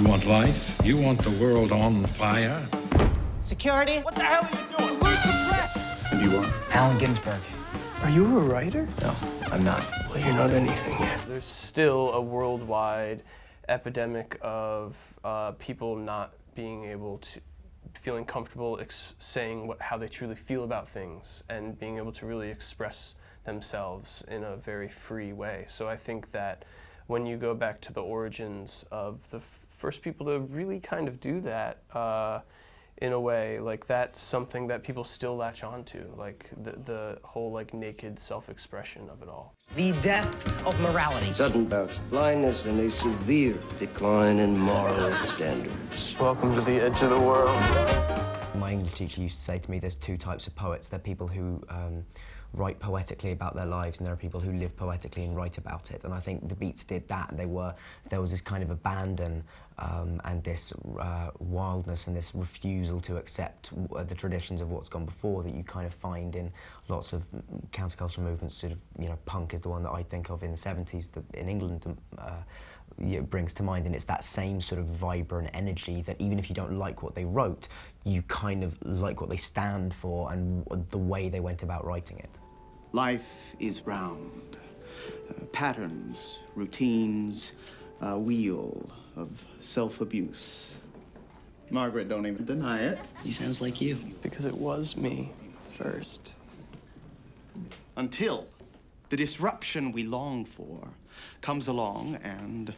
want life? You want the world on fire? Security? What the hell are you doing? Where's the press? And you are? Allen Ginsberg. Are you a writer? No, I'm not. Well, you're not anything yet. There's still a worldwide epidemic of people not being able to, feeling comfortable saying how they truly feel about things and being able to really express themselves in a very free way. So I think that when you go back to the origins of the first people to really kind of do that, in a way, like that's something that people still latch onto, like the whole like naked self-expression of it all. The death of morality. Sudden bouts of blindness and a severe decline in moral standards. Welcome to the edge of the world. My English teacher used to say to me, there's two types of poets. There are people who write poetically about their lives, and there are people who live poetically and write about it. And I think the Beats did that. There was this kind of abandon and this wildness and this refusal to accept the traditions of what's gone before that you kind of find in lots of countercultural movements. Sort of, you know, punk is the one that I think of in the 70s in England. It brings to mind, and it's that same sort of vibrant energy that even if you don't like what they wrote, you kind of like what they stand for and the way they went about writing it. Life is round. Patterns, routines, a wheel of self-abuse. Margaret, don't even deny it. He sounds like you. Because it was me first. Until the disruption we long for comes along and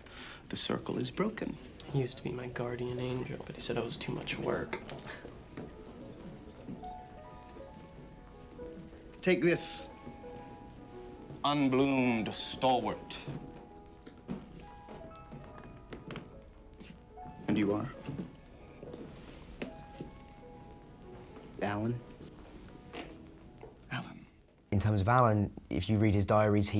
the circle is broken. He used to be my guardian angel, but he said I was too much work. Take this unbloomed stalwart. And you are? Allen? Allen. In terms of Allen, if you read his diaries,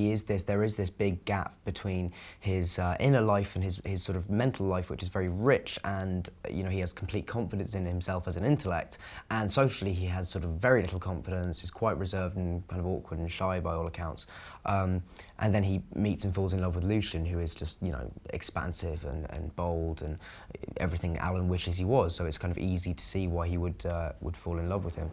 there is this big gap between his inner life and his sort of mental life, which is very rich, and you know, he has complete confidence in himself as an intellect, and socially he has sort of very little confidence, is quite reserved and kind of awkward and shy by all accounts. And then he meets and falls in love with Lucien, who is just, you know, expansive and bold and everything Allen wishes he was, so it's kind of easy to see why he would fall in love with him.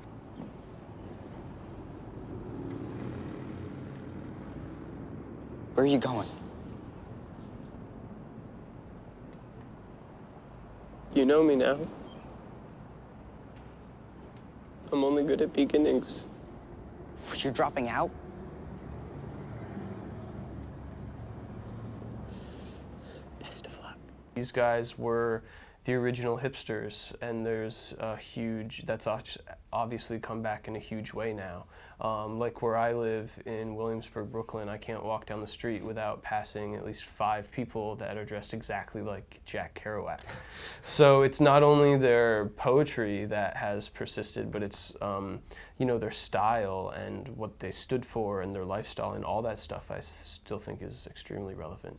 Where are you going? You know me now. I'm only good at beginnings. You're dropping out? Best of luck. These guys were the original hipsters, and there's a huge, that's obviously come back in a huge way now. Like where I live in Williamsburg, Brooklyn, I can't walk down the street without passing at least 5 people that are dressed exactly like Jack Kerouac. So it's not only their poetry that has persisted, but it's you know, their style and what they stood for and their lifestyle and all that stuff I still think is extremely relevant.